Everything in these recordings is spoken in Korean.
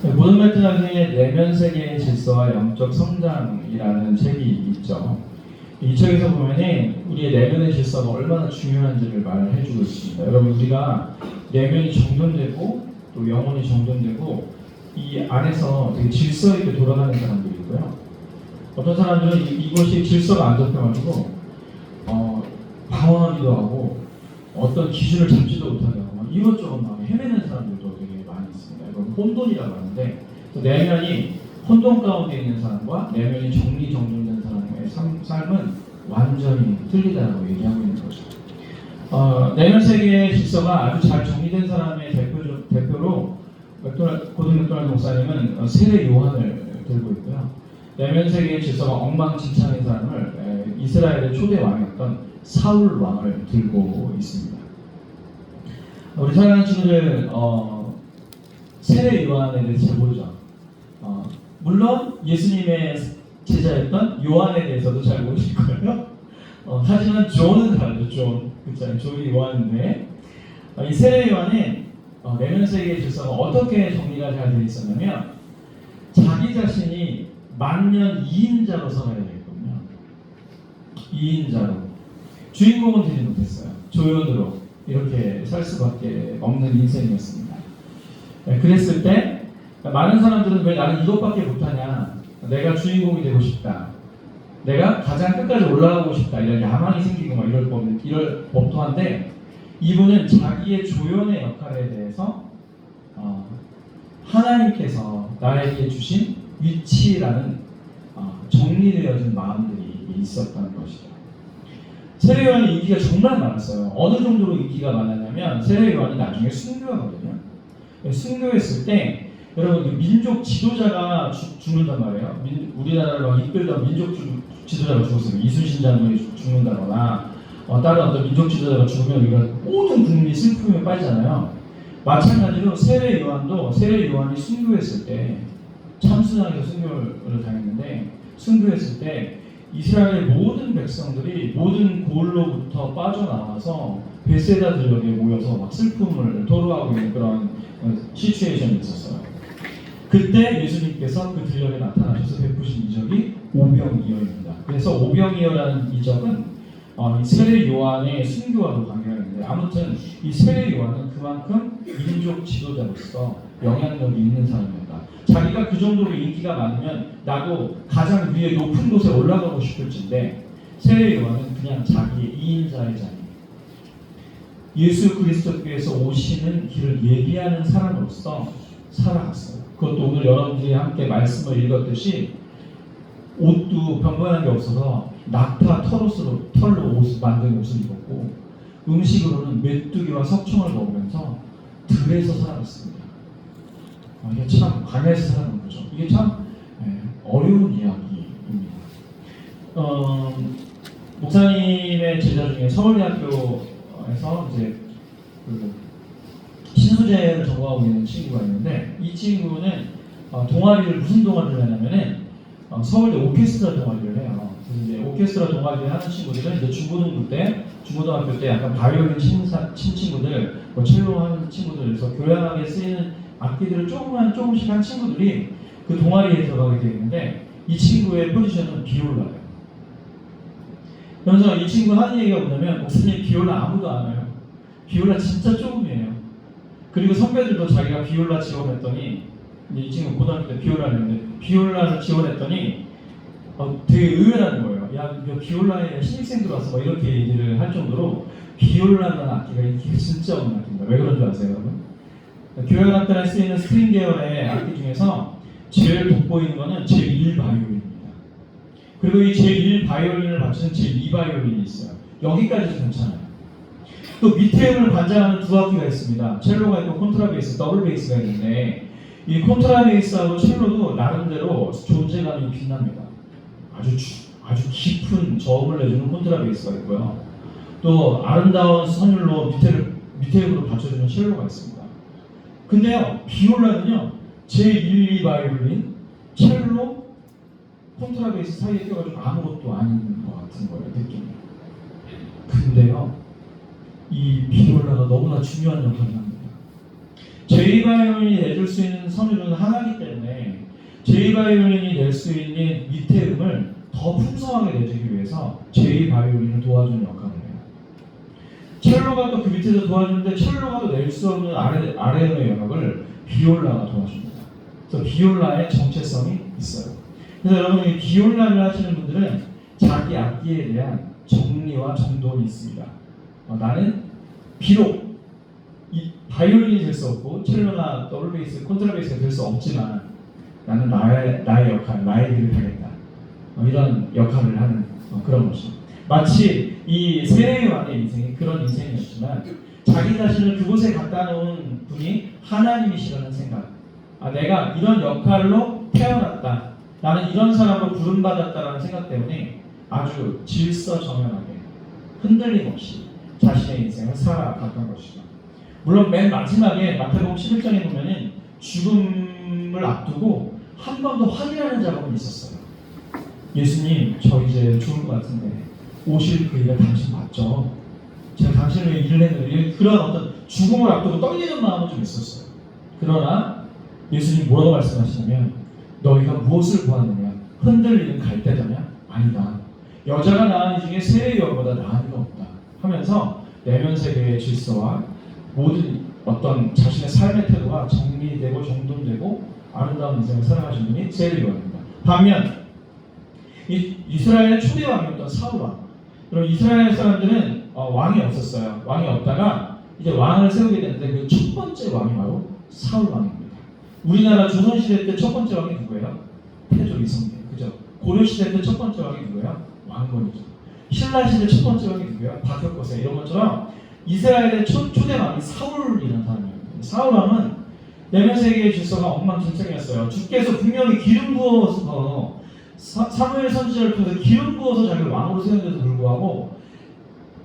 모든 맥락의 내면 세계의 질서와 영적 성장이라는 책이 있죠. 이 책에서 보면은 우리의 내면의 질서가 얼마나 중요한지를 말해주고 있습니다. 여러분, 우리가 내면이 정돈되고 또 영혼이 정돈되고 이 안에서 되게 질서 있게 돌아가는 사람들이고요. 어떤 사람들은 이것이 질서가 안 잡혀가지고 방황하기도 하고 어떤 기준을 잡지도 못하게 하고 이것저것 막 헤매는 사람들도 되게 많이 있습니다. 이건 혼돈이라고 하는데, 내면이 혼돈 가운데 있는 사람과 내면이 정리정돈된 사람의 삶은 완전히 틀리다고 얘기하고 있는 거죠. 내면 세계의 질서가 아주 잘 정리된 사람의 대표로 고든 맥도날드 목사님은 세례 요한을 들고 있고요. 내면 세계의 질서가 엉망진창인 사람을 이스라엘의 초대 왕이었던 사울 왕을 들고 있습니다. 우리 사랑하는 친구들, 세례 요한에 대해서 잘 모르죠. 물론 예수님의 제자였던 요한에 대해서도 잘 모르실 거예요. 하지만 존은 알죠. 존이 요한인데, 이 세례 요한은 내면 세계의 질서가 어떻게 정리가 잘 되어 있었냐면, 자기 자신이 만년 2인자로 살아야 되거든요. 2인자로. 주인공은 되지 못했어요. 조연으로 이렇게 살 수밖에 없는 인생이었습니다. 그랬을 때 많은 사람들은 왜 나는 이것밖에 못하냐, 내가 주인공이 되고 싶다, 내가 가장 끝까지 올라가고 싶다, 이런 야망이 생기고 막 이럴 법도 한데, 이분은 자기의 조연의 역할에 대해서 하나님께서 나에게 주신 위치라는 정리되어진 마음들이 있었던 것이죠. 세례 요한의 인기가 정말 많았어요. 어느 정도로 인기가 많았냐면, 세례 요한이 나중에 순교하거든요. 순교했을 때 여러분, 민족 지도자가 죽는단 말이에요. 우리나라를 막 이끌던 민족 지도자가 죽었어요. 이순신 장군이 죽는다거나 다른 어떤 민족 지도자가 죽으면 우리가 모든 국민이 슬픔에 빠지잖아요. 마찬가지로 세례 요한이 순교했을 때, 참수장에서 순교를 당했는데, 순교했을 때 이스라엘 모든 백성들이 모든 골로부터 빠져나와서 베세다 들녘에 모여서 막 슬픔을 토로하고 있는 그런 시츄에이션이 있었어요. 그때 예수님께서 그 들녘에 나타나셔서 베푸신 이적이 오병이어입니다. 그래서 오병이어라는 이적은 이 세례 요한의 순교와도 관계가 있는데, 아무튼 이 세례 요한은 그만큼 민족 지도자로서 영향력이 있는 사람입니다. 자기가 그 정도로 인기가 많으면 나도 가장 위에 높은 곳에 올라가고 싶을진데, 세례 요한은 그냥 자기의 2인자의 자리, 예수 그리스도께서 오시는 길을 예비하는 사람으로서 살아갔어요. 그것도 오늘 여러분들이 함께 말씀을 읽었듯이 옷도 병건한 게 없어서 낙타 털로 만든 옷을 입었고, 음식으로는 메뚜기와 석청을 먹으면서 들에서 살아갔습니다. 이게 참 광야에서 살아가는 거죠. 이게 참 어려운 이야기입니다. 목사님의 제자 중에 서울대학교에서 이제 신소재를 전공하고 있는 친구가 있는데, 이 친구는 무슨 동아리를 하냐면은 서울대 오케스트라 동아리를 해요. 그래서 이제 오케스트라 동아리를 하는 친구들은 이제 중고등학교 때 약간 바이올린 친 친구들, 첼로 하는 친구들에서 교양하게 쓰이는 악기들을 조금씩 한 친구들이 그 동아리에 들어가게 되어 있는데, 이 친구의 포지션은 비올라예요. 그래서 이 친구 하는 얘기가 뭐냐면, 목사님 비올라 아무도 안 와요. 비올라 진짜 조금이에요. 그리고 선배들도 자기가 비올라 지원했더니, 이 친구 고등학교 때 비올라를 했는데, 비올라를 지원했더니 되게 의외라는 거예요. 야, 비올라에 신입생 들어와서 막 이렇게 얘기를 할 정도로 비올라라는 악기가 인기가 진짜 없는 악기입니다. 왜 그런 줄 아세요, 여러분? 교향악단에 쓰이는 스트링 계열의 악기 중에서 제일 돋보이는 거는 제1 바이올린입니다. 그리고 이 제1 바이올린을 맞추는 제2 바이올린이 있어요. 여기까지도 괜찮아요. 또 밑에 음을 관장하는 두 악기가 있습니다. 첼로가 있고 콘트라베이스, 더블 베이스가 있는데, 이 콘트라베이스하고 첼로도 나름대로 존재감이 빛납니다. 아주 깊은 저음을 내주는 콘트라베이스가 있고요. 또 아름다운 선율로 밑에 음으로 받쳐주는 첼로가 있습니다. 근데요, 비올라는요, 제1, 2 바이올린, 첼로, 콘트라베이스 사이에 껴가지고 아무것도 아닌 것 같은 거예요, 느낌이. 근데요, 이 비올라가 너무나 중요한 역할을 합니다. 제2 바이올린이 내줄 수 있는 선율은 하나기 J 바이올린이 낼 수 있는 밑에 음을 더 풍성하게 내주기 위해서 J 바이올린을 도와주는 역할을 해요. 첼로가 또 그 밑에서 도와주는데 첼로가 또 낼 수 없는 아래음의 영역을 비올라가 도와줍니다. 그래서 비올라의 정체성이 있어요. 그래서 여러분 이 비올라를 하시는 분들은 자기 악기에 대한 정리와 정돈이 있습니다. 나는 비록 이 바이올린이 될 수 없고 첼로나 더블 베이스, 콘트라베이스가 될 수 없지만 나는 나의 역할, 나의 길을 가겠다. 이런 역할을 하는 그런 것이죠. 마치 이 세례 왕의 인생이 그런 인생이었지만 자기 자신을 그곳에 갖다 놓은 분이 하나님이시라는 생각. 내가 이런 역할로 태어났다. 나는 이런 사람으로 부름받았다라는 생각 때문에 아주 질서정연하게 흔들림 없이 자신의 인생을 살아갔던 것이죠. 물론 맨 마지막에 마태복음 11장에 보면은 죽음을 앞두고 한 번 더 확인하는 작업은 있었어요. 예수님, 저 이제 죽을 것 같은데 오실 그 일에 당신 맞죠? 제가 당신을 위해 일을 했는데 그런 어떤 죽음을 앞두고 떨리는 마음은 좀 있었어요. 그러나 예수님 뭐라고 말씀하시냐면 너희가 무엇을 보았느냐? 흔들리는 갈대더냐? 아니다. 여자가 낳은 이 중에 새 여보다 나은 이가 없다 하면서 내면 세계의 질서와 모든 어떤 자신의 삶의 태도가 정리되고 정돈되고 아름다운 인생을 살아가신 분이 세례 요한입니다. 반면 이스라엘의 초대 왕이었던 사울 왕. 그럼 이스라엘 사람들은 왕이 없었어요. 왕이 없다가 이제 왕을 세우게 됐는데 그 첫 번째 왕이 바로 사울 왕입니다. 우리나라 조선시대 때 첫 번째 왕이 누구예요? 태조 이성계. 그죠? 고려시대 때 첫 번째 왕이 누구예요? 왕건이죠. 신라시대 첫 번째 왕이 누구예요? 박혁거세. 이런 것처럼 이스라엘의 초대 왕이 사울이라는 사람이에요. 사울 왕은 내면 세계의 질서가 엉망진창이었어요. 주께서 분명히 기름 부어서 사무엘 선지자를 통해서 기름 부어서 자기를 왕으로 세운데도 불구하고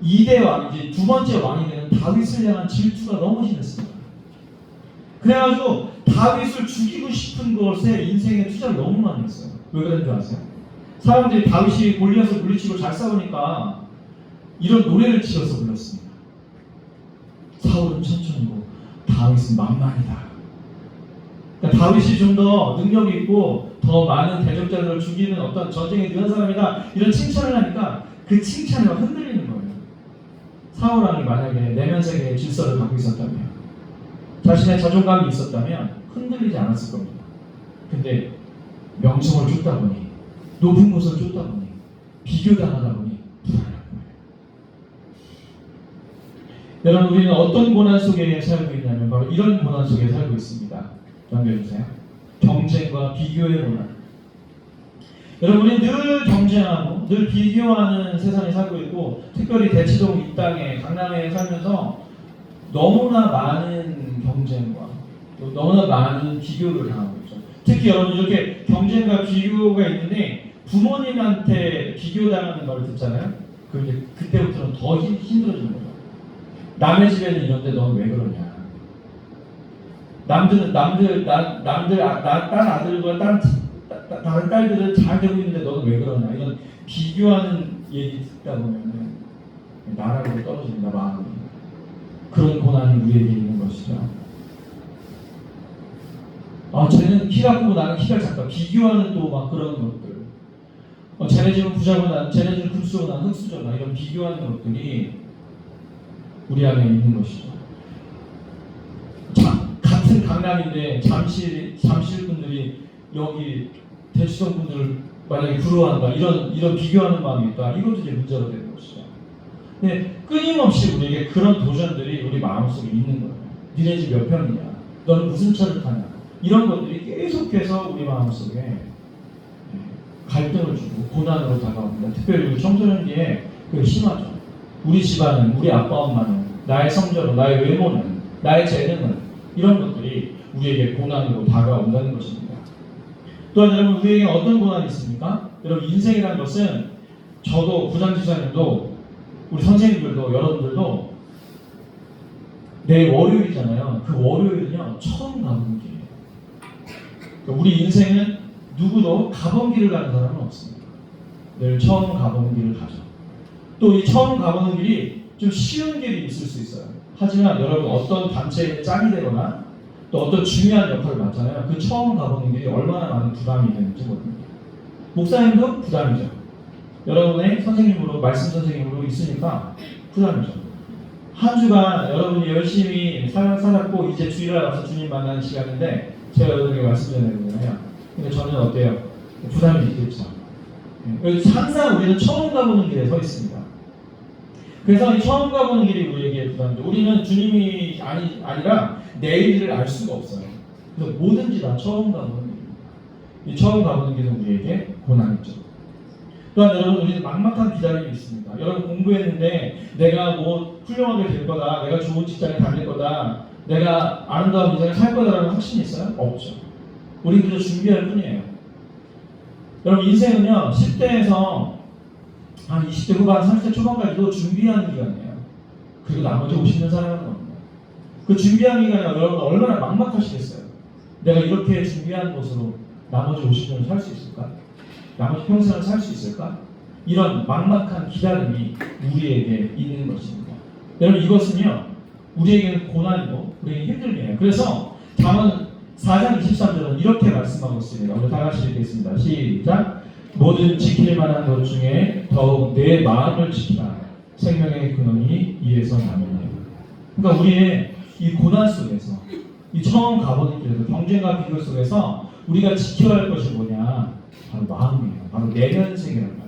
2대 왕, 이제 두 번째 왕이 되는 다윗을 향한 질투가 너무 심했습니다. 그래가지고 다윗을 죽이고 싶은 것에 인생의 투자를 너무 많이 했어요. 왜 그런 줄 아세요? 사람들이 다윗이 골리앗을 물리치고 잘 싸우니까 이런 노래를 지어서 불렀습니다. 사울은 천천히고 다윗은 만만이다. 그러니까 다윗이 좀 더 능력이 있고 더 많은 대적자들을 죽이는 어떤 전쟁에 능한 사람이다. 이런 칭찬을 하니까 그 칭찬이 막 흔들리는 거예요. 사울 왕이 만약에 내면 세계의 질서를 갖고 있었다면, 자신의 자존감이 있었다면 흔들리지 않았을 겁니다. 근데 명성을 쫓다 보니, 높은 곳을 쫓다 보니, 비교당하다 보니 불안한 거예요. 여러분, 우리는 어떤 고난 속에 살고 있냐면 바로 이런 고난 속에 살고 있습니다. 넘겨주세요. 경쟁과 비교의 고난. 여러분, 우리는 늘 경쟁하고 늘 비교하는 세상에 살고 있고, 특별히 대치동 이 땅에 강남에 살면서 너무나 많은 경쟁과 또 너무나 많은 비교를 당하고 있죠. 특히 여러분, 이렇게 경쟁과 비교가 있는데 부모님한테 비교당하는 걸 듣잖아요. 그럼 이제 그때부터는 더 힘들어지는 거예요. 남의 집에는 이런데 넌 왜 그러냐? 남들 다른 아들과 다른 딸들은 잘 되고 있는데 너는 왜 그러냐? 이런 비교하는 얘기 듣다 보면은 나락으로 떨어집니다, 마음이. 그런 고난이 우리에게 있는 것이죠. 쟤는 키가 크고 나는 키가 작다. 비교하는 또 막 그런 것들. 쟤네 집은 부자고 쟤네 집은 금수고 나는 흙수저다. 이런 비교하는 것들이 우리 안에 있는 것이죠. 같은 강남인데 잠실 분들이 여기 대치동 분들을 만약에 부러워한다, 이런 비교하는 마음이 있다. 이것도 이제 문제가 되는 것이죠. 근데 끊임없이 우리에게 그런 도전들이 우리 마음속에 있는 거예요. 니네 집 몇 평이냐? 너는 무슨 차를 타냐? 이런 것들이 계속해서 우리 마음속에 갈등을 주고 고난으로 다가옵니다. 특별히 우리 청소년기에 그게 심하죠. 우리 집안은, 우리 아빠 엄마는, 나의 성적은, 나의 외모는, 나의 재능은, 이런 것들이 우리에게 고난으로 다가온다는 것입니다. 또한 여러분, 우리에게 어떤 고난이 있습니까? 여러분, 인생이라는 것은 저도, 부장지사님도, 우리 선생님들도, 여러분들도 내일 월요일이잖아요. 그 월요일은요, 처음 가본 길이에요. 그러니까 우리 인생은 누구도 가본 길을 가는 사람은 없습니다. 늘 처음 가보는 길을 가죠. 또 이 처음 가보는 길이 좀 쉬운 길이 있을 수 있어요. 하지만 여러분, 어떤 단체에 짝이 되거나 또 어떤 중요한 역할을 맡잖아요. 그 처음 가보는 길이 얼마나 많은 부담이 되는지 모릅니다. 목사님도 부담이죠. 여러분의 선생님으로, 말씀 선생님으로 있으니까 부담이죠. 한 주간 여러분이 열심히 살았고 이제 주일날 와서 주님 만나는 시간인데 제가 여러분에게 말씀드리는 거예요. 근데 저는 어때요? 부담이 있겠죠. 항상 우리는 처음 가보는 길에 서 있습니다. 그래서 이 처음 가보는 길이 우리에게 부담이죠. 우리는 주님이 아니라 내일을 알 수가 없어요. 그래서 뭐든지 다 처음 가보는 길입니다. 이 처음 가보는 길은 우리에게 고난이죠. 또한 여러분, 우리는 막막한 기다림이 있습니다. 여러분, 공부했는데 내가 뭐 훌륭하게 될 거다, 내가 좋은 직장에 다닐 거다, 내가 아름다운 인생을 살 거다라는 확신이 있어요? 없죠. 우리는 그저 준비할 뿐이에요. 여러분, 인생은요 10대에서 한 20대 후반, 30대 초반까지도 준비하는 기간이에요. 그리고 나머지 50년 살아가는 겁니다. 그 준비하는 기간이 여러분 얼마나 막막하시겠어요? 내가 이렇게 준비한 것으로 나머지 50년을 살 수 있을까? 나머지 평생을 살 수 있을까? 이런 막막한 기다림이 우리에게 있는 것입니다. 여러분, 이것은요 우리에게는 고난이고 우리에게 힘듦이에요. 그래서 잠언 4장 23절은 이렇게 말씀하고 있습니다. 우리 다 같이 읽겠습니다. 시작. 모든 지킬 만한 것 중에 더욱 내 마음을 지키라. 생명의 근원이 이에서 나느니라. 그러니까 우리의 이 고난 속에서, 이 처음 가보는 길에서, 경쟁과 비교 속에서 우리가 지켜야 할 것이 뭐냐? 바로 마음이에요. 바로 내면생이란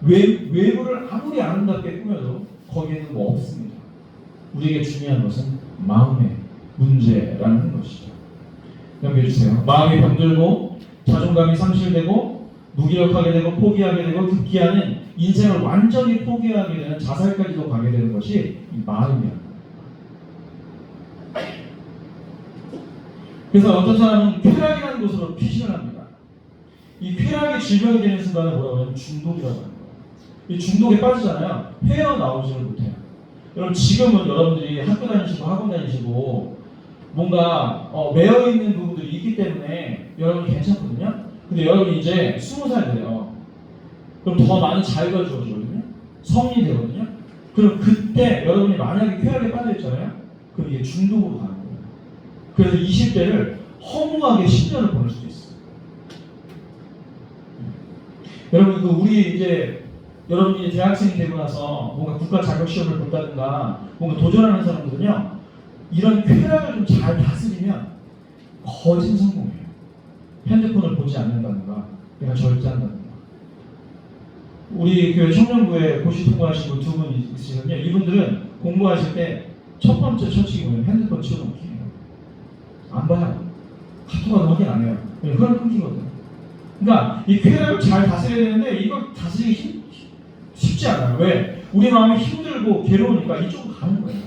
말이에요. 외부를 아무리 아름답게 꾸며도 거기에는 뭐 없습니다. 우리에게 중요한 것은 마음의 문제라는 것이죠. 넘겨주세요. 마음이 병들고 자존감이 상실되고 무기력하게 되고 포기하게 되고 급기야는 인생을 완전히 포기하게 되는 자살까지도 가게 되는 것이 이 마음이야. 그래서 어떤 사람은 쾌락이라는 것으로 피신을 합니다. 이 쾌락이 질병이 되는 순간을 뭐라고 하냐면 중독이라고 하는 거예요. 이 중독에 빠지잖아요. 헤어나오지를 못해요. 여러분, 지금은 여러분들이 학교 다니시고 학원 다니시고 뭔가 매여있는 부분들이 있기 때문에 여러분이 괜찮거든요. 근데 여러분이 이제 20살 돼요. 그럼 더 많은 자유가 주어지거든요. 성인이 되거든요. 그럼 그때 여러분이 만약에 쾌락에 빠져있잖아요. 그럼 이게 중독으로 가는 거예요. 그래서 20대를 허무하게 10년을 보낼 수도 있어요. 여러분, 우리 이제 여러분이 대학생이 되고 나서 뭔가 국가 자격 시험을 본다든가 뭔가 도전하는 사람들은요, 이런 쾌락을 좀 잘 다스리면 거진 성공해요. 핸드폰을 보지 않는다든가, 내가 절제한다든가. 우리 교회 청년부에 고시 통과하신 분 2분 있으시거든요. 이분들은 공부하실 때 첫 번째 처치기 뭐예요? 핸드폰 치워놓기예요. 안 봐요. 카톡은 확인 안 해요. 그걸 끊기거든요. 그러니까 이 쾌락을 잘 다스려야 되는데 이걸 다스리기 쉽지 않아요. 왜? 우리 마음이 힘들고 괴로우니까 이쪽으로 가는 거예요.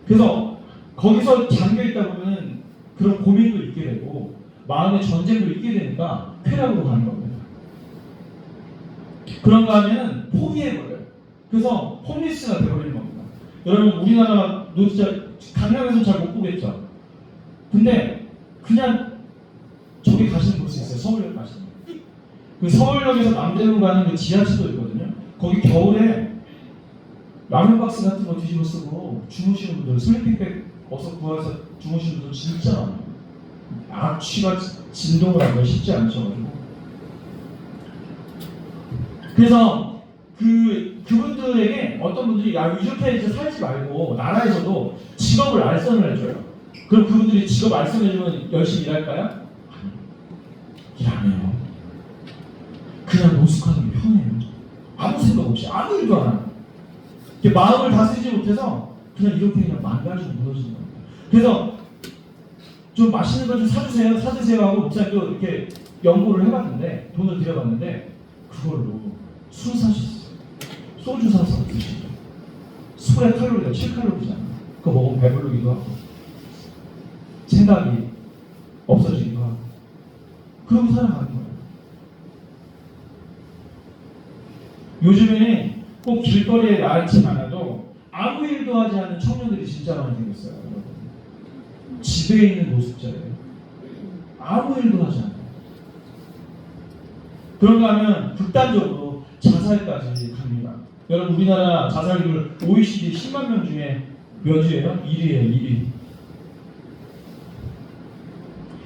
그래서 거기서 잠겨있다 보면 그런 고민도 있게 되고 마음의 전쟁도 있게 되니까 쾌락으로 가는 겁니다. 그런가 하면 포기해버려요. 그래서 홈리스가 되어버리는 겁니다. 여러분, 우리나라 진짜 강남에서 잘 못 보겠죠. 근데 그냥 저기 가시는 곳이 있어요. 서울역 가시는 곳. 그 서울역에서 남대문 가는 그 지하철도 있거든요. 거기 겨울에 라면 박스 같은 거 뒤집어 쓰고 주무시는 분들, 슬리핑백 어서 구해서 주무시는 분들 진짜 많아요. 악취가 진동을 하기가 쉽지 않죠. 그래서 그분들에게 어떤 분들이 이렇게 이제 살지 말고 나라에서도 직업을 알선을 해줘요. 그럼 그분들이 직업 알선해주면 열심히 일할까요? 아니요. 일 안 해요. 그냥 노숙하는 게 편해요. 아무 생각 없이 아무 일도 안 하고. 마음을 다스리지 못해서 그냥 망가지고 무너지는 겁니다. 그래서 좀 맛있는 거 좀 사주세요 하고 목사님도 이렇게 연구를 해봤는데, 돈을 들여봤는데 그걸로 술 사셨어요. 소주 사서 드시죠. 술의 칼로리가 7칼로리잖아요. 그거 먹으면 배부르기도 하고 생각이 없어지기도 하고 그러고 살아가는 거예요. 요즘에는 꼭 길거리에 나앉지 않아도 아무 일도 하지 않는 청년들이 진짜 많이 생겼어요. 여러분. 집에 있는 노숙자예요. 아무 일도 하지 않아요. 그런가 하면 극단적으로 자살까지 갑니다. 여러분, 우리나라 자살률 OECD 10만 명 중에 몇 위예요? 1위예요. 1위.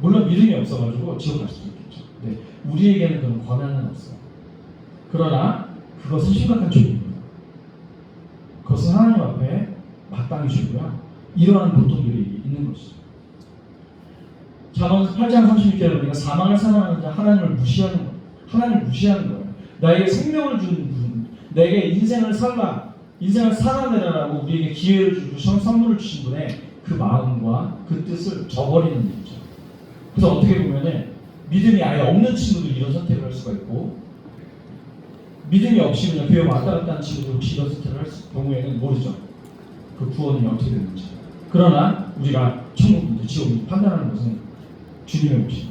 물론 믿음이 없어가지고 지옥 갈 수도 있겠죠. 근데 우리에게는 그런 권한은 없어요. 그러나 그것은 심각한 죄입니다. 그것은 하나님 앞에 마땅히 주고요. 이러한 고통들이 있는 것이죠. 잠언 8장 36절에 보니까 사망을 사랑하는 자 하나님을 무시하는 거예요. 하나님을 무시하는 거예요. 나에게 생명을 주는 분, 내게 인생을 살아내라라고 우리에게 기회를 주고 선물을 주신 분의 그 마음과 그 뜻을 저버리는 일이죠. 그래서 어떻게 보면은 믿음이 아예 없는 친구도 이런 선택을 할 수가 있고, 믿음이 없이 그냥 교회 왔다 갔다 하는 친구도 혹시 이런 선택을 할 경우에는 모르죠. 그 구원이 어떻게 되는지. 그러나 우리가 천국인지 지옥인지 판단하는 것은 주님의 몫입니다.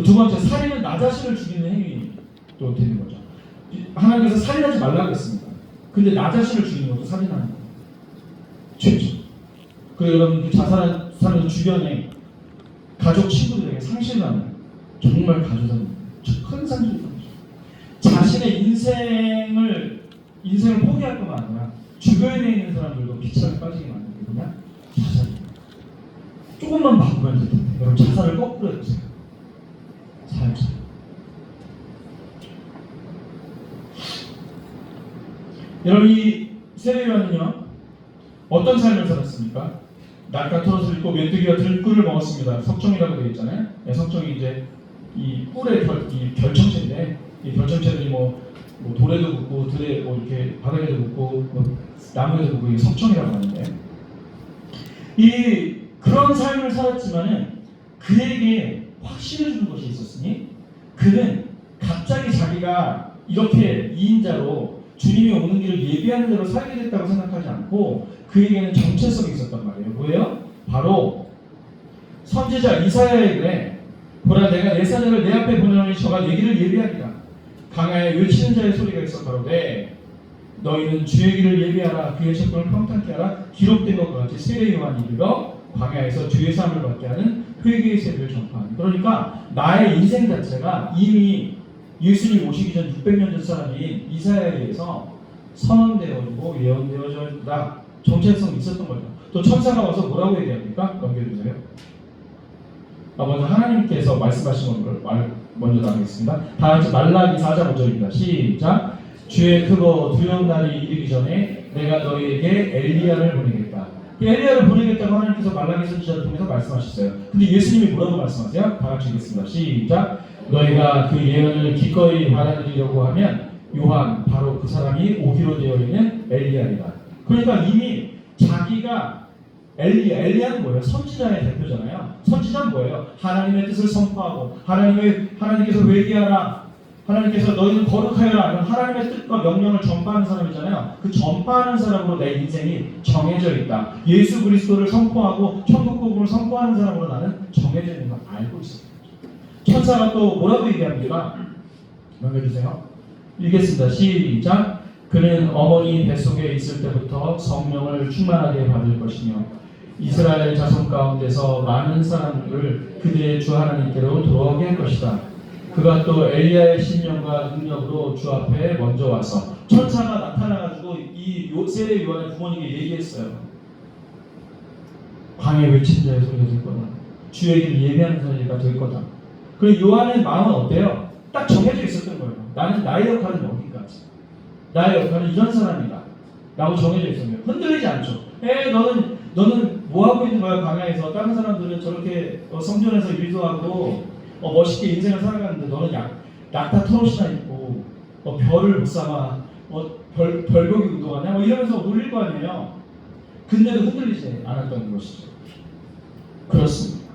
두 번째, 살인은 나 자신을 죽이는 행위도 되는 거죠. 하나님께서 살인하지 말라고 했습니다. 근데 나 자신을 죽이는 것도 살인하는 거예요. 죄죠. 그리고 여러분, 그 자살한 사람 주변에 가족, 친구들에게 상실감을 정말 가져다는 큰 상실이 거죠. 자신의 인생을 포기할 것만 아니라 주변에 있는 사람들도 비참에 빠지게 만드는 게 뭐냐? 자살입니다. 조금만 바꾸면 될 텐데 여러분, 자살을 거꾸로 해보세요. 살자. 여러분, 이 세례요한은요 어떤 삶을 살았습니까? 낙타 털옷을 입고 메뚜기와 들꿀을 먹었습니다. 석청이라고 되어 있잖아요. 네, 석청이 이제 이 꿀의 결정체인데, 이 결정체들이 뭐 돌에도 묻고 들에 이렇게 바닥에도 묻고 나무에도 묻고, 이게 석청이라고 하는데, 이 그런 삶을 살았지만은 그에게 확신을 주는 것이 있었으니, 그는 갑자기 자기가 이렇게 2인자로 주님이 오는 길을 예비하는 대로 살게 됐다고 생각하지 않고, 그에게는 정체성이 있었단 말이에요. 뭐예요? 바로 선지자 이사야의 글에 보라, 내가 내 사자를 내 앞에 보내노니 저가 내 길을 예비하리라. 강야에 외치는 자의 소리가 있어 가로되 너희는 주의 길을 예비하라. 그의 책봉을 평탄케 하라. 기록된 것과 같이 세례 요한이 이르러 광야에서 주의 사함을 받게 하는 회개의 세례를 전파하니. 그러니까 나의 인생 자체가 이미 예수님 오시기 전 600년 전 사람인 이사야에 의해서 선언되어지고 예언되어졌다. 정체성이 있었던 거죠. 또 천사가 와서 뭐라고 얘기합니까? 넘겨주세요. 먼저 하나님께서 말씀하신 걸 먼저 나누겠습니다. 다 같이 말라기 4장 5절입니다. 시작. 주의 크고 두려운 날이 이르기 전에 내가 너희에게 엘리야를 보내겠다. 엘리야를 보내겠다고 하나님께서 말라기 선지자를 통해서 말씀하셨어요. 근데 예수님이 뭐라고 말씀하세요? 다 같이 읽겠습니다. 시작. 너희가 그 예언을 기꺼이 받아들이려고 하면 요한, 바로 그 사람이 오기로 되어 있는 엘리야이다. 그러니까 이미 자기가 엘리야는 뭐예요? 선지자의 대표잖아요. 선지자는 뭐예요? 하나님의 뜻을 선포하고 하나님께서 회개하라, 하나님께서 너희는 거룩하여라, 이런 하나님의 뜻과 명령을 전파하는 사람이잖아요. 그 전파하는 사람으로 내 인생이 정해져 있다. 예수 그리스도를 선포하고 천국 복음을 선포하는 사람으로 나는 정해져 있는 걸 알고 있습니다. 천사가 또 뭐라고 얘기합니까? 넘겨주세요. 읽겠습니다. 시작. 그는 어머니 뱃속에 있을 때부터 성령을 충만하게 받을 것이며 이스라엘 자손 가운데서 많은 사람들을 그들의 주 하나님께로 돌아오게 할 것이다. 그가 또 엘리야의 신령과 능력으로 주 앞에 먼저 와서, 천사가 나타나가지고 이 세례 요한의 부모님께 얘기했어요. 광야에 외친 자의 소리가 될 거다. 주의 길을 예비하는 소리가 될 거다. 그리고 요한의 마음은 어때요? 딱 정해져 있었던 거예요. 나는 나의 역할은 여기까지. 나의 역할은 이런 사람이다 라고 정해져 있었어요. 흔들리지 않죠. 너는 뭐 하고 있는 거야? 광야에서 다른 사람들은 저렇게 성전에서 일도 하고 멋있게 인생을 살아가는데 너는 낙타 털옷이나 입고 별을 못 삼아 별보기 운동하냐? 이러면서 놀릴 거 아니에요. 근데도 흔들리지 않았던 것이죠. 그렇습니다.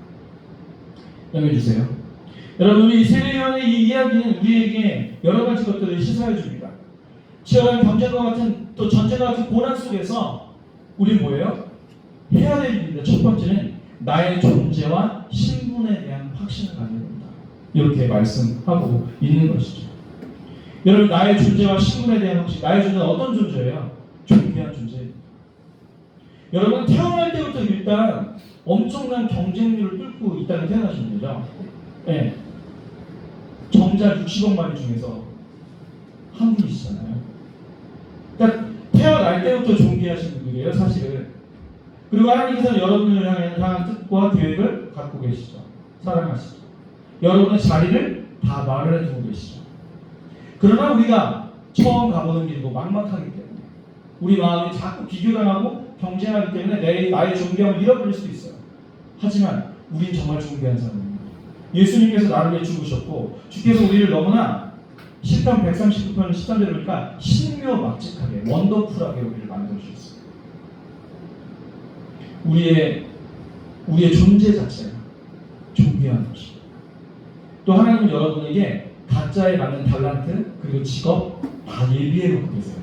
넘겨주세요. 여러분, 우리 세례요한의 이 이야기는 우리에게 여러 가지 것들을 시사해 줍니다. 치열한 경쟁과 같은, 또 전쟁과 같은 고난 속에서 우리 뭐예요? 해야 될 일인데, 첫 번째는 나의 존재와 신분에 대한 확신을 가져야 된다. 이렇게 말씀하고 있는 것이죠. 여러분, 나의 존재와 신분에 대한 확신. 나의 존재는 어떤 존재예요? 존귀한 존재입니다. 여러분, 태어날 때부터 일단 엄청난 경쟁률을 뚫고 이 땅에 태어나신 거죠. 네. 정작 60억 마리 중에서 한 분이시잖아요. 그러니까 태어날 때부터 존귀하신 분들이에요, 사실은. 그리고 하나님께서는 여러분을 향한 뜻과 계획을 갖고 계시죠. 사랑하시죠. 여러분의 자리를 다 마련해 두고 계시죠. 그러나 우리가 처음 가보는 길이고 막막하기 때문에 우리 마음이 자꾸 비교당하고 경쟁하기 때문에 나의 존귀함을 잃어버릴 수도 있어요. 하지만 우린 정말 존귀한 사람입니다. 예수님께서 나를 위해 죽으셨고 주께서 우리를 너무나 시편 139편 13절을 보니까 신묘막직하게 원더풀하게 우리를 만들어주셨어요. 우리의 존재 자체가 존귀한 것이고 또 하나님은 여러분에게 각자에 맞는 달란트 그리고 직업 다 예비해 놓고 계세요.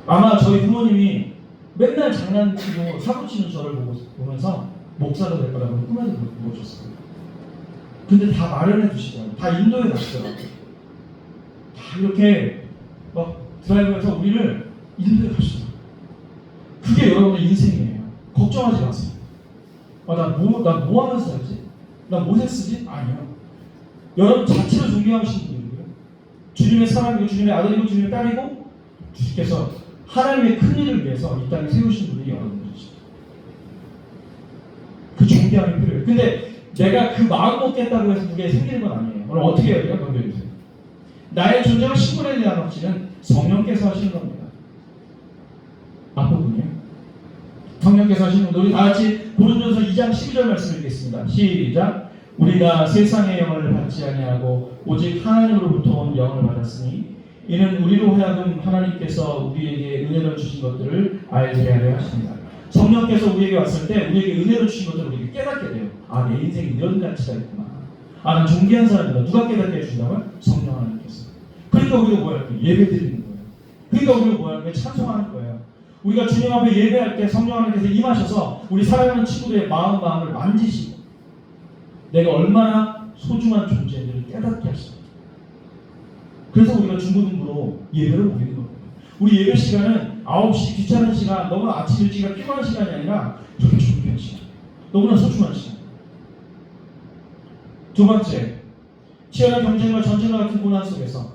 아마 저희 부모님이 맨날 장난치고 사고치는 저를 보면서 목사가 될 거라고 꿈에도 못 줬어요. 근데 다 마련해 두시더라고요. 다 인도해 놨더라고요. 다 이렇게 막 드라이브해서 우리를 인도해 가시더라고요. 그게 여러분의 인생이에요. 걱정하지 마세요. 나 뭐 하면서 살지? 나 뭐 했으지? 아니요. 여러분 자체로 존경하시는 분이고요. 주님의 사람이고 주님의 아들이고 주님의 딸이고 주께서 하나님의 큰 일을 위해서 이 땅에 세우신 분이 여러분들이시죠. 그 존경이 필요해요. 근데 내가 그 마음 먹겠다고 해서 그게 생기는 건 아니에요. 그럼 어떻게 해야 돼요? 넘겨주세요. 나의 존재가 신분에 대한 확신은 성령께서 하시는 겁니다. 앞부분이에요. 성령께서 하시는 분, 우리 다 같이 고린도전서 2장 12절 말씀 읽겠습니다. 시작. 우리가 세상의 영을 받지 아니하고 오직 하나님으로부터 온 영을 받았으니 이는 우리로 하여금 하나님께서 우리에게 은혜를 주신 것들을 알게 하려 하십니다. 성령께서 우리에게 왔을 때 우리에게 은혜를 주신 것들을 우리에게 깨닫게 돼요. 아, 내 인생에 이런 가치가 있구나. 아, 난 존귀한 사람이다. 누가 깨닫게 해주신다고요? 성령 하나님께서. 그러니까 우리가 뭐 할까요? 예배 드리는 거예요. 그러니까 우리가 뭐 할까요? 찬송하는 거예요. 우리가 주님 앞에 예배할 때 성령 하나님께서 임하셔서 우리 사랑하는 친구들의 마음을 만지시고 내가 얼마나 소중한 존재인지를 깨닫게 하십니다. 그래서 우리가 중고등부로 예배를 올리는 겁니다. 우리 예배 시간은 9시 귀찮은 시간, 너무나 아침 일찍이가 필요한 시간이 아니라 이렇게 존귀한 시간, 너무나 소중한 시간. 두 번째, 치열한 경쟁과 전쟁과 같은 고난 속에서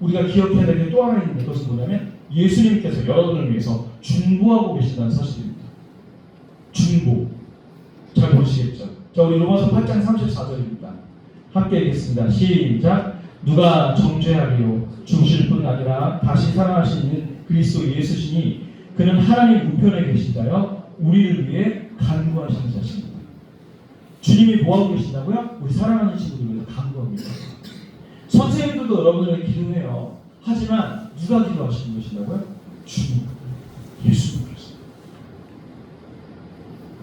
우리가 기억해야 될 게 또 하나 있는 것은 뭐냐면 예수님께서 여러분을 위해서 중보하고 계신다는 사실입니다. 중보. 잘 보시겠죠? 자, 우리 로마서 8장 34절입니다. 함께 읽겠습니다. 시작. 누가 정죄하리요? 죽으실 뿐 아니라 다시 살아나시는 그리스도 예수시니 그는 하나님 우편에 계신다여 우리를 위해 간구하시는 자십니다. 주님이 뭐하고 계신다고요? 우리 사랑하는 친구들 위해서 간구하고 계십니다. 선생님들도 여러분을 기도해요. 하지만 누가 기도하시는 것이라고요? 주님, 예수님께서.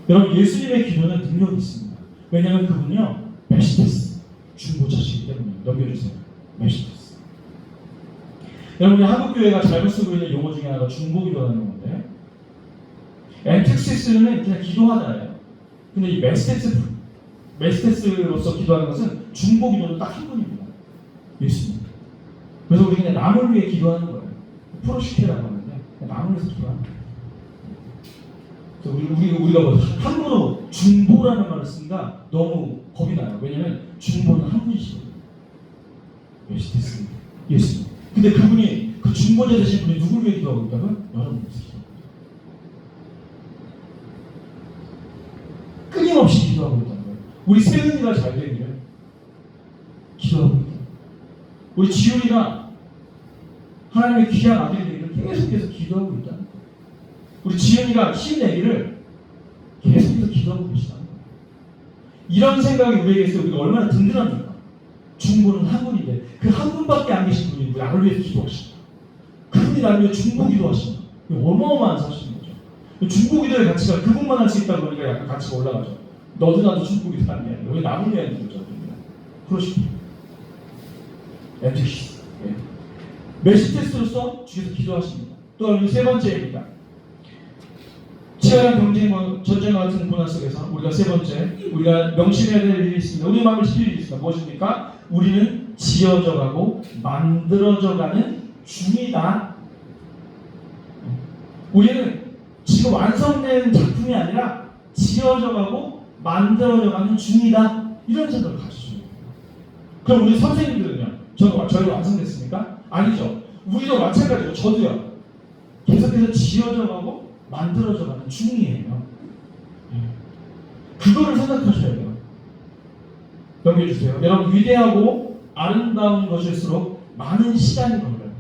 여러분 예수님의 기도는 능력이 있습니다. 왜냐하면 그분은요 메시테스 중보자시기 때문에. 넘겨주세요. 메시테스. 여러분 한국교회가 잘못 쓰고 있는 용어 중에 하나가 중보기도라는 건데 엔텍시스는 그냥 기도하다예요. 근데 이 메시테스로서 기도하는 것은 중보기도는 딱 한 분입니다. 예수님. 그래서 우리 그냥 남을 위해 기도하는 거예요. 프로시케라고 하는데 남을 위해서 기도하는 거예요. 우리가 뭐 함부로 중보라는 말을 쓰니까 너무 겁이 나요. 왜냐면 중보는 한 분이시거든요. 메시테스 예수님. 근데 그분이 그 중보자 되신 분이 누굴 위해 기도하고 있다고요? 여러분을 위해서 기도하고 있다. 끊임없이 기도하고 있다는 거예요. 우리 세은이가 잘 되기를 기도하고 있다. 우리 지훈이가 하나님의 귀한 아들이 되기를 계속해서 기도하고 있다는 거예요. 우리 지훈이가 힘내기를 계속해서 기도하고 계시다는 거예요. 이런 생각이 우리에게 있어요. 우리가 얼마나 든든합니까? 중보는 한 분인데 그 한 분밖에 안 계신 분이 나를 위해서 기도하신다. 그분이 나를 위해 중보 기도하신다. 어마어마한 사실인 거죠. 중보 기도의 가치가 그분만 할 수 있다 보니까 약간 가치가 올라가죠. 너도 나도 중보 기도 아니야. 여기 남을 위한 기도죠. 그러시죠. 엔텍시스. 메시테스로서 주께서 기도하십니다. 또 세 번째입니다. 치열한 경쟁과 전쟁과 같은 고난 속에서 우리가 세 번째 우리가 명심해야 될 일이 있습니다. 우리 마음을 지킬 일이 있습니다. 무엇입니까? 우리는 지어져가고 만들어져가는 중이다. 우리는 지금 완성된 작품이 아니라 지어져가고 만들어져가는 중이다. 이런 생각을 가지셔야 돼요. 그럼 우리 선생님들은요? 저희가 완성됐습니까? 아니죠. 우리도 마찬가지고 저도요. 계속해서 지어져가고 만들어져가는 중이에요. 그거를 생각하셔야 돼요. 넘겨주세요. 여러분, 위대하고 아름다운 것일수록 많은 시간이 걸려요.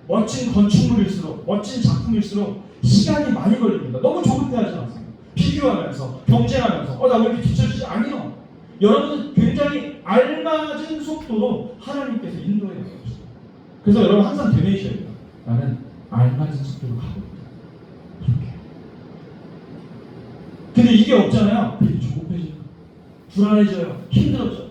멋진 건축물일수록, 멋진 작품일수록 시간이 많이 걸립니다. 너무 조급해하지 마세요. 비교하면서, 경쟁하면서, 나 왜 이렇게 뒤처지지? 아니요. 여러분은 굉장히 알맞은 속도로 하나님께서 인도해 가고 있어요. 그래서 여러분 항상 되뇌이셔야 돼요. 나는 알맞은 속도로 가고 있다. 이렇게. 근데 이게 없잖아요. 조급해져요. 불안해져요. 힘들어져요.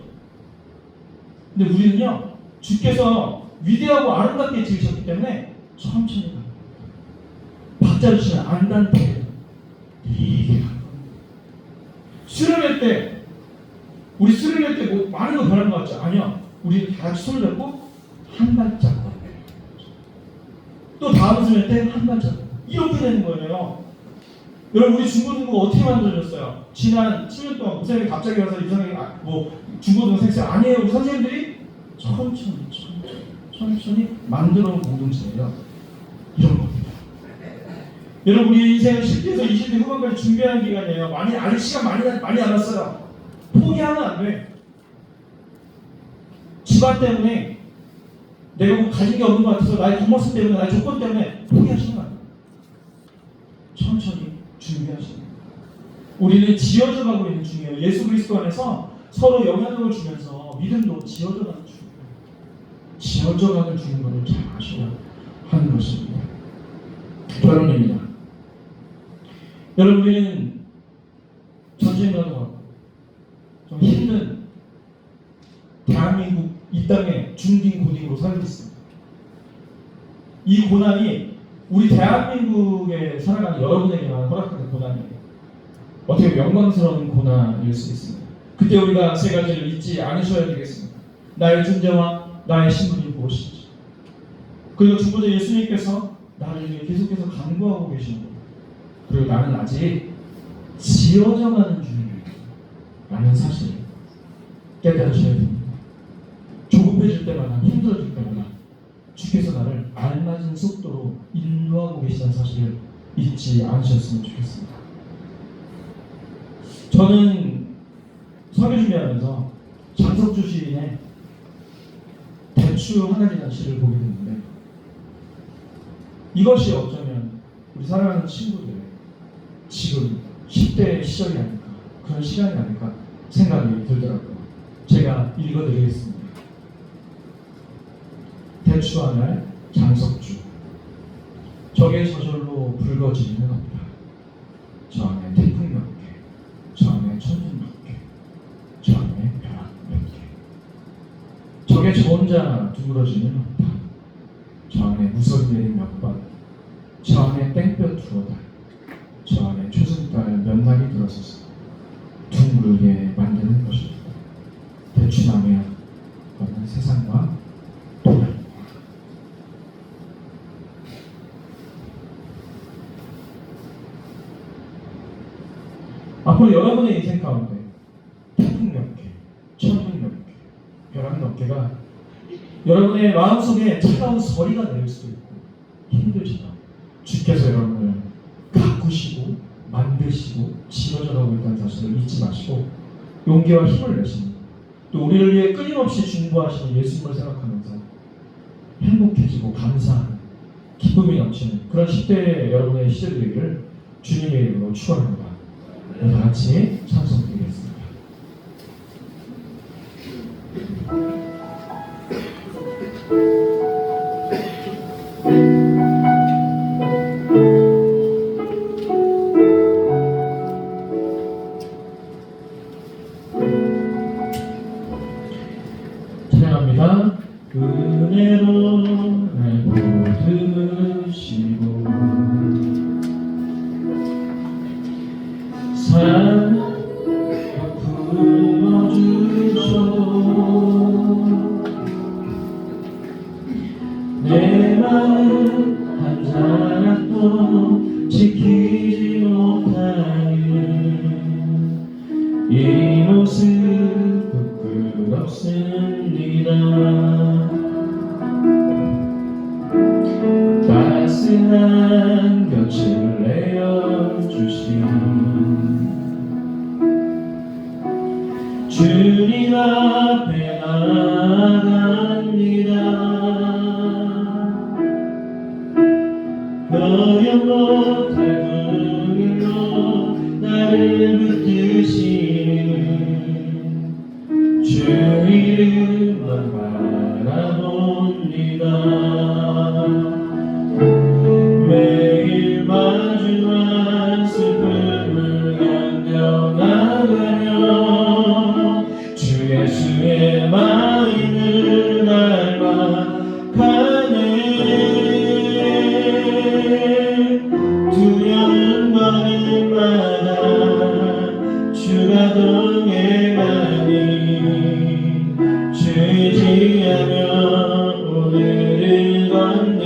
근데 우리는요, 주께서 위대하고 아름답게 지으셨기 때문에 천천히 가요. 박자를 치면 안단테 이게 가요. 수련할 때, 우리 수련할 때 뭐 많은 거 변한 것 같죠? 아니요. 우리 다 같이 손을 잡고 한 발짝 걸어요. 또 다음 수련할 때 한 발짝 이렇게 되는 거예요. 여러분, 우리 중고등부 어떻게 만들어졌어요? 지난 7년 동안 선생님이 갑자기 와서 이상하게 중고등부 생생 아니에요. 우리 선생님들이 천천히 만들어온 공동체예요. 이런 겁니다. 여러분, 우리 인생은 10대에서 20대 후반까지 준비하는 기간이에요. 아직 시간 많이 남았어요. 포기하면 안 돼. 집안 때문에 내가 뭐 가진 게 없는 것 같아서 나의 겉모습 때문에 나의 조건 때문에 포기하시면 안 돼요. 천천히 준비하시는 거예요. 우리는 지어져 가고 있는 중이에요. 예수 그리스도 안에서 서로 영향력을 주면서 믿음도 지어져 가는 중이에요. 지어져 가는 중인 것을 잘 아셔야 하는 것입니다. 결론입니다. 여러분, 우리는 전쟁가도 하고 좀 힘든 대한민국 이 땅에 중딩 고딩으로 살고 있습니다. 이 고난이 우리 대한민국에 살아가는 여러분에게만 허락하는 고난이에요. 어떻게 보면 영광스러운 고난일 수 있습니다. 그때 우리가 세 가지를 잊지 않으셔야 되겠습니다. 나의 존재와 나의 신분이 무엇인지, 그리고 주보자 예수님께서 나를 위해 계속해서 간구하고 계시는 것, 그리고 나는 아직 지어져가는 중이라는 사실을 깨달으셔야 됩니다. 조급해질 때마다, 힘들어질 때마다 주께서 나를 알맞은 속도로 인도하고 계시다는 사실을 잊지 않으셨으면 좋겠습니다. 저는 설교 준비하면서 장석주 시인의 대추 하나님이라는 시를 보게 됐는데, 이것이 어쩌면 우리 사랑하는 친구들의 지금 10대 시절이 아닐까, 그런 시간이 아닐까 생각이 들더라고요. 제가 읽어드리겠습니다. 대추 하늘 장석주. 적의 저절로 붉어지는 없다. 저 안에 태풍 몇 개, 저 안에 천둥 몇 개, 저 안에 벼락 몇 개. 적의 저 혼자 두드러지는 없다. 저 안에 무서운 일이 몇 번, 저 안에 땡볕 두어 달, 저 안에 초승달 몇 날이 들어서서 둥글게 만드는 것이다. 대추나무야, 너는 세상과 도를. 앞으로 여러분의 인생 가운데 태풍 몇 개, 천둥 몇 개, 벼락 몇 개가 여러분의 마음속에 차가운 서리가 내릴 수도 있고 힘들지만, 주께서 여러분을 가꾸시고 만드시고 지어져가고 있다는 사실을 잊지 마시고 용기와 힘을 내시는, 또 우리를 위해 끊임없이 중보하시는 예수님을 생각하면서 행복해지고 감사하는, 기쁨이 넘치는 그런 10대 여러분의 시절이 되기를 주님의 이름으로 축원합니다. 다 같이 찬송드리겠습니다. 찬양합니다. 은혜로 날 보듬으시고 사랑 품어주셔 내 마음 한 사람도 지키지 못하는 이 모습 부끄럽습니다. 따스한 곁을 주님 앞에 나아갑니다. 변형 못할 그 길로 나를 붙드시는 주 이름만 바라봅니다. 매일 마주한 슬픔을 견뎌나가며 주 예수의 마음을 닮아가네. 두려운 걸음마다 주가 동행하니 주의지하며 오늘을 걷네.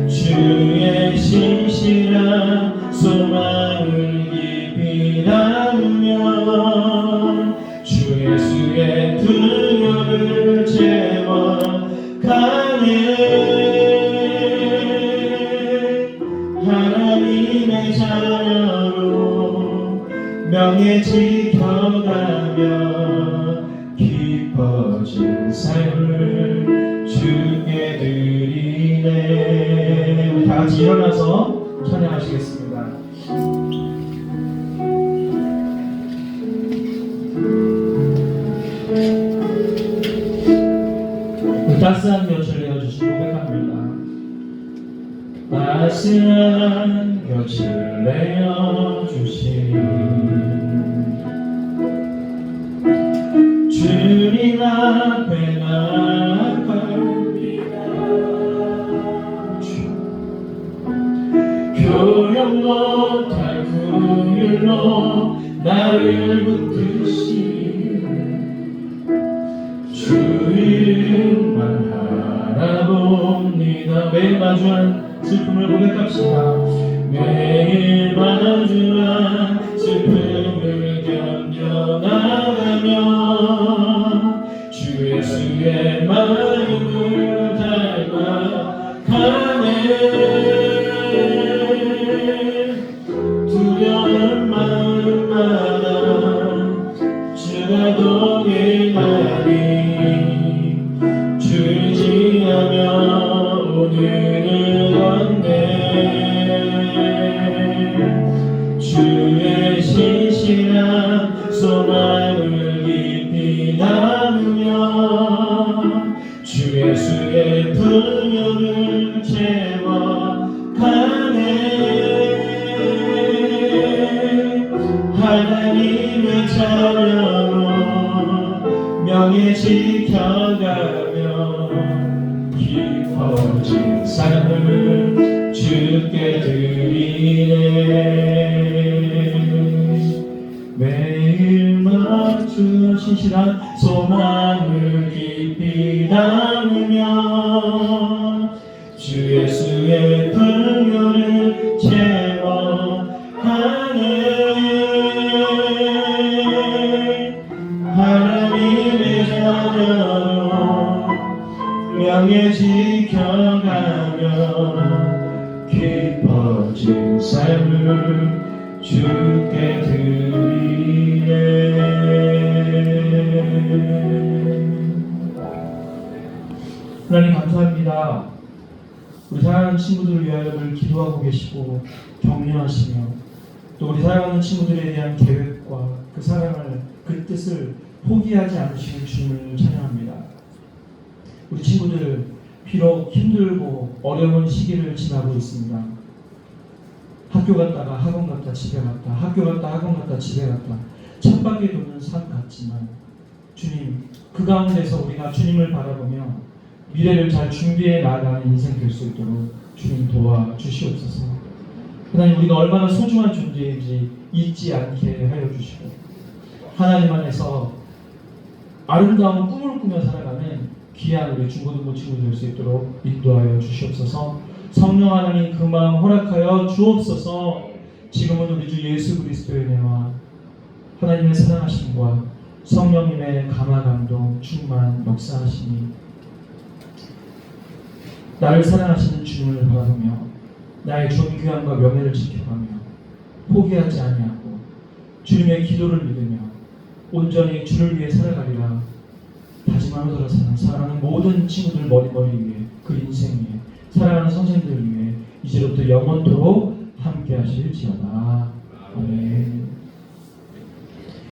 주의 신실한 소망을 깊이 나누며 주 예수의 등혈을 채워가네. 하나님의 자녀로 명예 지켜가며 깊어진 삶을 주께 드리네. 우리 다같이 일어나서 찬양하시겠습니다. 따스한 곁을 내어주시고 고백합니다. 따스한 곁을 내어주시니 주님 앞에 나아갑니다. 교령 못할 구율로 나를 붙드시는 주 이름만 바라봅니다. 매일 마주한 슬픔을 고백합시다. 매일 마주한 슬픔을 견뎌나가며 주 예수의 마음을 닮아가네. 두려운 마음마다 주가 동행하니 주의지하며 오늘을 걷네. 주의 신실한 소망을 깊이 나누며 주 예수의 분열을 채워가네. 하나님의 자녀로 명예 지켜가며 깊어진 삶을 주께 드리네. 매일 맞추어 신실한 소망을 깊이 나누며 주 예수의 분열을 채워가네. 하나님의 자녀로 명예 지켜가며 깊어진 삶을 주께 드리네. 하나님 감사합니다. 우리 사랑하는 친구들을 위하여 늘 기도하고 계시고 격려하시며 또 우리 사랑하는 친구들에 대한 계획과 그 사랑을 그 뜻을 포기하지 않으시는 주님을 찬양합니다. 우리 친구들 비록 힘들고 어려운 시기를 지나고 있습니다. 학교 갔다가 학원 갔다 집에 갔다 학교 갔다 학원 갔다 집에 갔다 쳇바퀴 도는 삶 같지만 주님 그 가운데서 우리가 주님을 바라보며 미래를 잘 준비해 나가는 인생 될 수 있도록 주님 도와주시옵소서. 하나님 우리가 얼마나 소중한 존재인지 잊지 않게 하여 주시고 하나님 안에서 아름다운 꿈을 꾸며 살아가는 귀한 우리 중고등부 친구 될 수 있도록 인도하여 주시옵소서. 성령 하나님 그 마음 허락하여 주옵소서. 지금은 우리 주 예수 그리스도의 은혜와 하나님의 사랑하심과 성령님의 감화 감동 충만 역사하시니 나를 사랑하시는 주님을 바라보며 나의 존귀함과 명예를 지켜가며 포기하지 아니하고 주님의 기도를 믿으며 온전히 주를 위해 살아가리라 다짐하며 돌아서는 사랑하는 모든 친구들 머리머리 위에 그 인생 위에 사랑하는 선생님들 위해 이제부터 영원토록 함께 하실지어다. 아멘.